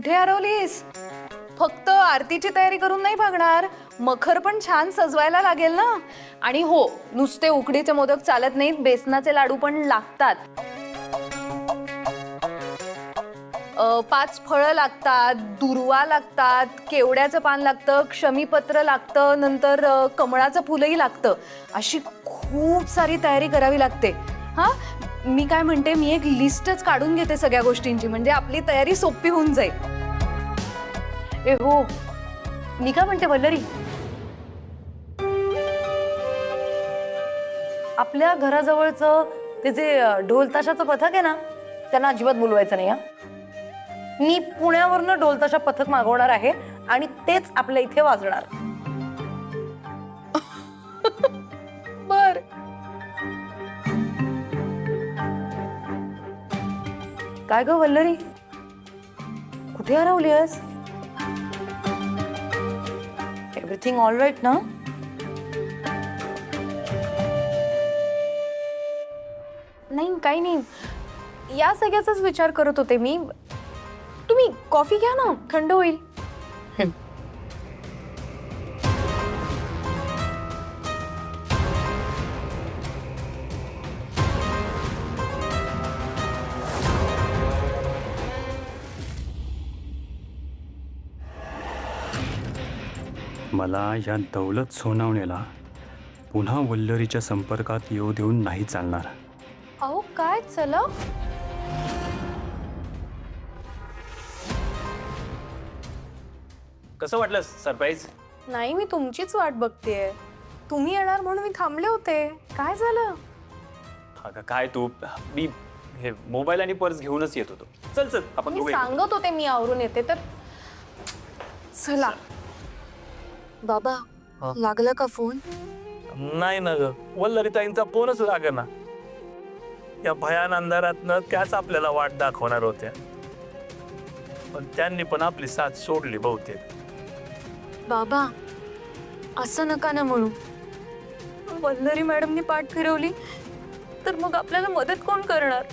कुठे हरवलीस? फक्त आरतीची तयारी करून नाही भागणार, मखर पण छान सजवायला लागेल ना. आणि हो, नुसते उकडीचे मोदक चालत नाहीत, बेसनाचे लाडू पण लागतात. 5 फळं लागतात, दुर्वा लागतात, केवड्याचं पान लागतं, क्षमीपत्र लागतं, नंतर कमळाचं फुलही लागतं. अशी खूप सारी तयारी करावी लागते. हा, मी काय म्हणते, मी एक लिस्टच काढून घेते सगळ्या गोष्टींची, म्हणजे आपली तयारी सोपी होऊन जाईल. ए हो, मी काय म्हणते वल्लरी, आपल्या घराजवळचं ते जे ढोलताशाचं पथक आहे ना, त्यांना अजिबात बोलवायचं नाही. हा, मी पुण्यावरनं ढोलताशा पथक मागवणार आहे आणि तेच आपल्या इथे वाजणार. बर. काय ग वल्लरी, कुठे हरवली आहेस? एव्हरीथिंग ऑल राईट ना? नाही, काही नाही, या सगळ्याचाच विचार करत होते मी. तुम्ही कॉफी घ्या ना, थंड होईल. मला या दौलत सोनावणेला पुन्हा वल्लरीच्या संपर्कात येऊ देऊन नाही चालणार. अहो काय, चला. कसं वाटलं सरप्राईज? नाही, मी तुमचीच वाट बघतेय. तुम्ही येणार म्हणून मी थांबले होते. काय झालं? अगं काय तू, मी हे मोबाईल आणि पर्स घेऊनच येत होतो. चल चल आपण मी दोघे सांगत होते मी आवरून येते तर. चला. बाबा, लागला का फोन? नाही ना ग, वल्लरीताईंचा फोनच लागेना. या भयान अंधारातनं त्याच आपल्याला वाट दाखवणार होत्या, पण त्यांनी पण आपली साथ सोडली बहुतेक. बाबा, असं नका ना म्हणू. वल्लरी मॅडमनी पाठ फिरवली तर मग आपल्याला मदत कोण करणार?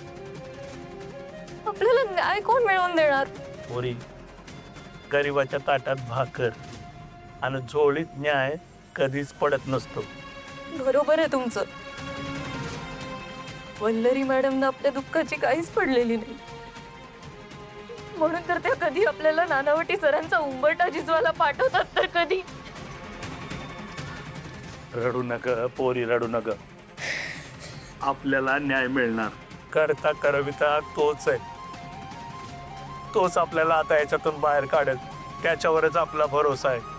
आपल्याला न्याय कोण मिळवून देणार? पोरी, गरिबाच्या ताटात भाकर आणि झोळीत न्याय कधीच पडत नसतो. बरोबर आहे तुमचं. वल्लरी मॅडमनं आपल्या दुःखाची काहीच पडलेली नाही, म्हणून तर त्या कधी आपल्याला नानावटी सरांचा उंबरठा झिजवायला पाठवतात तर कधी. रडू नका पोरी, रडू नका. आपल्याला न्याय मिळणार. करता करविता तोच आहे. तोच आपल्याला आता याच्यातून बाहेर काढेल, त्याच्यावरच आपला भरोसा आहे.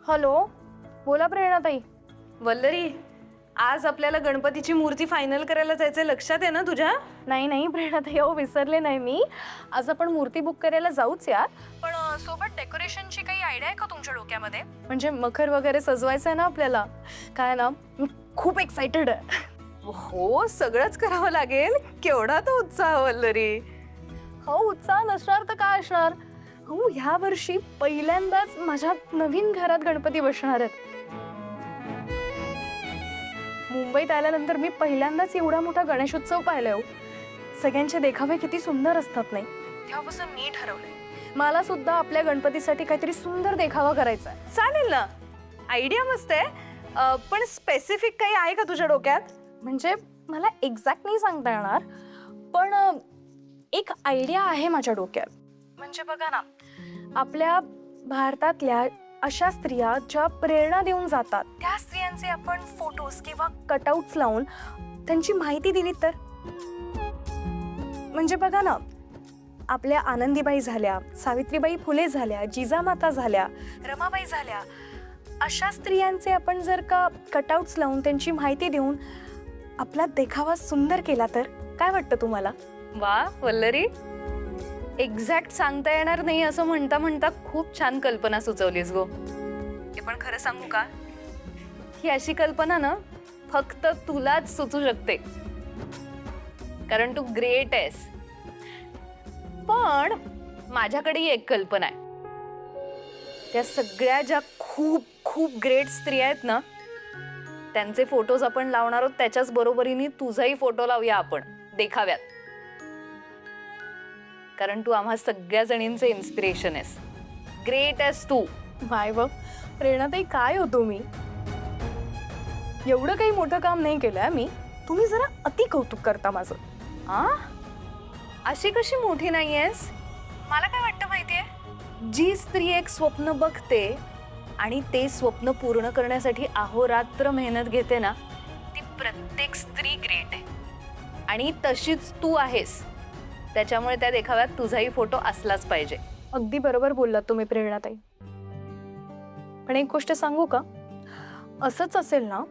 हॅलो, बोला प्रेरणाताई. वल्लरी, आज आपल्याला गणपतीची मूर्ती फायनल करायला जायचंय, लक्षात आहे ना तुझ्या? नाही नाही प्रेरणाताई, हो विसरले नाही मी. आज आपण मूर्ती बुक करायला जाऊच यार, पण सोबत डेकोरेशनची काही आयडिया आहे का तुमच्या डोक्यामध्ये? म्हणजे मखर वगैरे सजवायचं आहे ना आपल्याला. काय ना, मी खूप एक्साइटेड आहे. हो, सगळंच करावं लागेल. केवढा तो उत्साह वल्लरी. हो, उत्साह नसणार तर काय असणार. हो, ह्या वर्षी पहिल्यांदाच माझ्या नवीन घरात गणपती बसणार आहेत. मुंबईत आल्यानंतर मी पहिल्यांदाच एवढा मोठा गणेशोत्सव पाहिलाय. हो, सगळ्यांचे देखावे किती सुंदर असतात नाही. तेव्हापासून मी ठरवलंय मला सुद्धा आपल्या गणपतीसाठी काहीतरी सुंदर देखावा करायचा आहे. चालेल ना, आयडिया मस्त आहे. पण स्पेसिफिक काही आहे का तुझ्या डोक्यात? म्हणजे मला एक्झॅक्ट नाही सांगता येणार, पण एक आयडिया आहे माझ्या डोक्यात. म्हणजे बघा ना, आपल्या भारतातल्या अशा स्त्रिया ज्या प्रेरणा देऊन जातात, त्या स्त्रियांचे आपण फोटोज किंवा कटआउट्स लावून त्यांची माहिती दिली तर. म्हणजे बघा ना, आपल्या आनंदीबाई झाल्या, सावित्रीबाई फुले झाल्या, जिजामाता झाल्या, रमाबाई झाल्या, अशा स्त्रियांचे आपण जर का कटआउट्स लावून त्यांची माहिती देऊन आपला देखावा सुंदर केला तर काय वाटतं तुम्हाला? वा वल्लरी, एक्झॅक्ट सांगता येणार नाही असं म्हणता म्हणता खूप छान कल्पना सुचवलीस गो. हे पण खरं सांगू का, ही अशी कल्पना ना फक्त तुलाच सुचू शकते, कारण तू ग्रेट आहेस. पण माझ्याकडेही एक कल्पना आहे. त्या सगळ्या ज्या खूप खूप ग्रेट स्त्रिया आहेत ना, त्यांचे फोटोज आपण लावणार आहोत. त्याच्याच बरोबरीने तुझाही फोटो लावूया आपण देखाव्यात. कारण तू आम्हा सगळ्या जणींचे इन्स्पिरेशन आहेस. ग्रेट आहेस तू. माय व प्रेरणाताई, काय होतो मी? एवढं काही मोठं काम नाही केलंय मी. तुम्ही जरा अति कौतुक करता माझं. अशी कशी मोठी नाहीयेस? मला काय वाटतं माहितीये, जी स्त्री एक स्वप्न बघते आणि ते स्वप्न पूर्ण करण्यासाठी अहोरात्र मेहनत घेते ना, ती प्रत्येक स्त्री ग्रेट आहे. आणि तशीच तू आहेस. त्याच्यामुळे त्या देखाव्यात तुझाही फोटो असलाच पाहिजे. अगदी बरोबर बोललात तुम्ही प्रेरणाताई. पण एक गोष्ट सांगू का? असंच असेल ना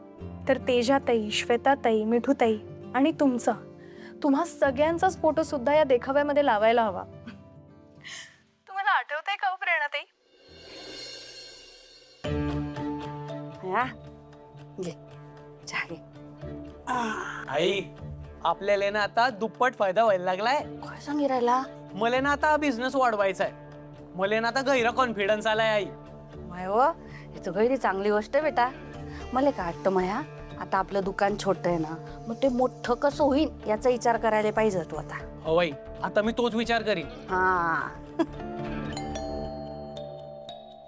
तर तेजाताई, श्वेताताई, मिठूताई आणि तुम्हा सगळ्यांचाच फोटो सुद्धा या देखाव्यामध्ये लावायला हवा. तुम्हाला आठवतंय का हो प्रेरणाताई? आई, आपल्याला ना आता दुप्पट फायदा व्हायला लागलाय. काय सांगी राहिला? मला ना आता बिझनेस वाढवायचा आहे. मला ना आता गैर कॉन्फिडन्स आलाय आई. माय व हे तर गैरी चांगली गोष्ट आहे बेटा. मला काय वाटतं माया, आता आपलं दुकान छोटं आहे ना, मग ते मोठं कसं होईल याचा विचार करायला पाहिजे तू आता. हो आई, आता मी तोच विचार करीन. हा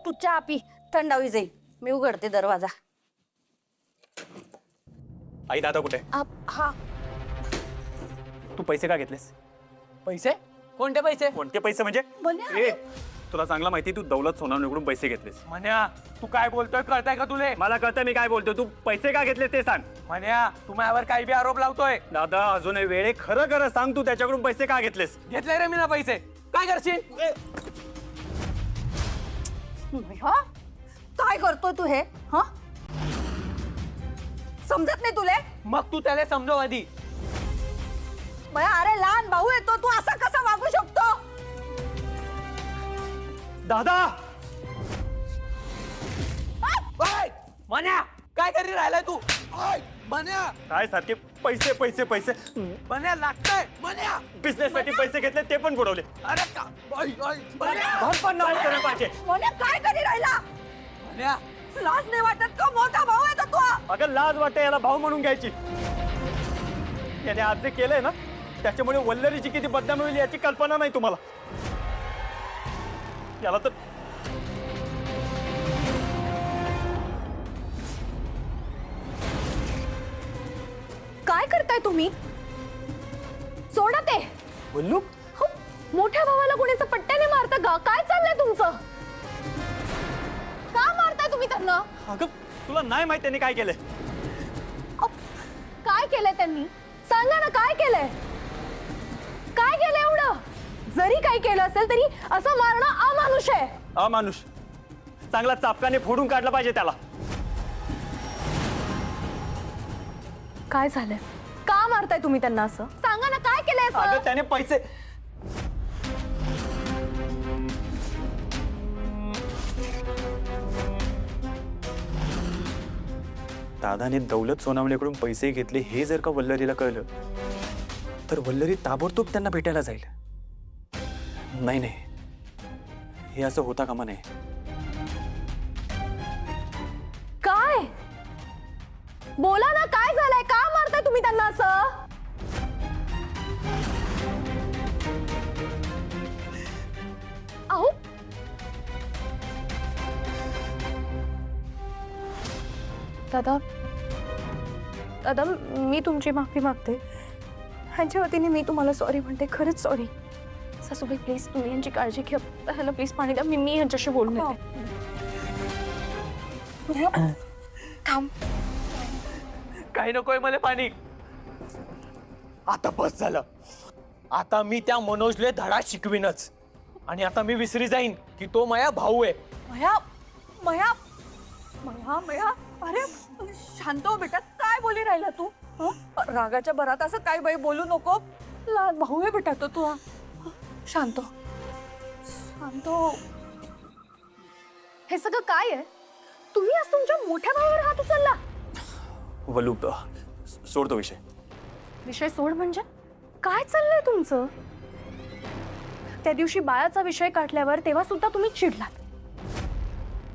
तू चहा पी, थंड होई जाईल. मी उघडते दरवाजा. आई दादा कुठे? हा, तू पैसे का घेतलेस? पैसे? कोणते पैसे? कोणते पैसे म्हणजे? ए, तुला चांगला माहिती तू दौलत सोनावणेकडून पैसे घेतलेस. म्हण्या, तू काय बोलतोय कळतंय का तुले? मला कळतं मी काय बोलतोय. तू पैसे का घेतलेस ते सांग. म्हण्या, तू माझ्यावर काही बी आरोप लावतोय. दादा अजूनही वेळ आहे. खरं खरं सांग, तू त्याच्याकडून पैसे का घेतलेस? घेतले रे मी ना पैसे. काय करशील? हा? काय करतोय तू हे? हा, समजत नाही तुले? मग तू त्याला समजव आधी. माया, अरे लहान भाऊ येतो, तू असा कसा वागू शकतो? दादा म्हण्या, काय करी राहिलाय तू? म्हण्या, काय सारखे पैसे पैसे पैसे. म्हण्या लागतंय. म्हण्या, बिझनेस साठी पैसे घेतले ते पण बुडवले. अरे का? घर पण नाही करायला पाहिजे. म्हणे काय करी राहिला? म्हण्या, लाज नाही वाटत का? मोठा भाऊ येतो तू. अगं लाज वाटते याला भाऊ म्हणून घ्यायची. याने आज जे केलंय ना, त्याच्यामुळे वल्लरीची किती बदनामी होईल याची कल्पना नाही तुम्हाला. याला तर काय करताय तुम्ही? सोडा ते. वल्लू हो, मोठ्या भावाला कोणीचं पट्ट्याने मारतं का? काय चाललंय तुमचं? का मारताय तुम्ही त्यांना? अगं तुला नाही माहित त्यांनी काय केलंय. काय केलंय त्यांनी? सांगा ना, काय केलंय? काय केलंय एवढं? जरी काय केलं असेल तरी असं मारणं अमानुष आहे. अमानुष? चांगला चापकाने फोडून काढला पाहिजे त्याला. काय झालंय? का मारताय तुम्ही त्यांना असं? सांगा ना, काय केलंय असं? अगं त्याने पैसे. दादाने दौलत सोनावणेकडून पैसे घेतले हे जर का वल्लरीला कळलं तर वल्लरी ताबडतोब त्यांना भेटायला जाईल. नाही नाही, हे असं होता कामा नये. काय? बोला ना, काय झालंय? का मारताय तुम्ही त्यांना असं? अहो, दादा मी तुमची माफी मागते. ह्यांच्या वतीने मी तुम्हाला सॉरी म्हणते. खरंच सॉरी. सासूबाई प्लीज तुम्ही यांची काळजी घ्या. ह्याला प्लीज पाणी द्या. मी ह्यांच्याशी बोलून येते. थांब. काही नकोय मला पाणी. आता बस झालं. आता मी त्या मनोजले धडा शिकवीनच. आणि आता मी विसरी जाईन की तो माया भाऊ आहे. मया अरे शांत हो बेटा. काय बोली राहिला तू? रागाच्या भरात असं काय बाई बोलू नको. लहान भाऊ आहे बेटा तो. तू शांत हो. हे सगळं काय आहे? तुम्ही आज तुमच्या मोठ्या भावावर हात उचलला. वल्लू सोड तो विषय. विषय सोड म्हणजे? काय चाललंय तुमचं? त्या दिवशी बाळाचा विषय काढल्यावर तेव्हा सुद्धा तुम्ही चिडलात.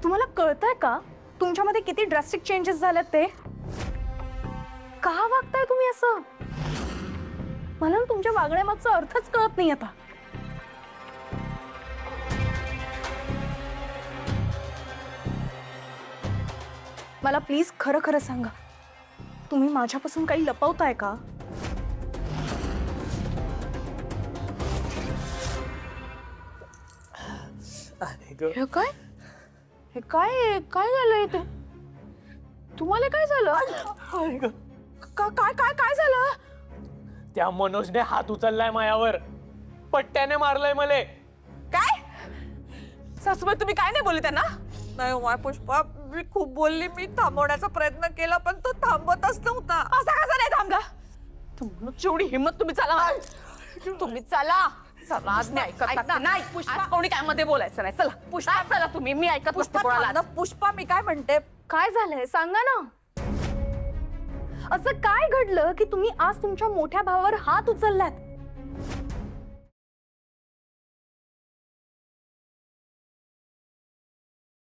तुम्हाला कळतंय का तुमच्यामध्ये किती ड्रास्टिक चेंजेस झालेत ते? का वागताय तुम्ही असं? मला ना तुमच्या वागण्यामागचा अर्थच कळत नाही आता. मला प्लीज खरं खरं सांगा, तुम्ही माझ्यापासून काही लपवताय का? हे काय? हे काय काय झालं इथे? तुम्हाला काय झालं? काय काय काय झालं? त्या मनोजने हात उचललाय मायावर, पट्ट्याने मारलंय मले. काय सासूबाई तुम्ही काय नाही बोलले त्यांना? नाही हो माय पुष्पा, मी खूप बोलली, मी थांबवण्याचा प्रयत्न केला पण तो थांबतच नव्हता. असा कसा नाही थांबला? जेवढी हिंमत तुम्ही चला, तुम्ही चला चला. आज मी ऐकत नसते. नाही पुष्पा, कोणी काय मध्ये बोलायचं नाही. चला पुष्पा चला तुम्ही, मी ऐकत नसते कोणाला. पुष्पा मी काय म्हणते, काय झालंय सांगा ना. असं काय घडलं की तुम्ही आज तुमच्या मोठ्या भावावर हात उचललात?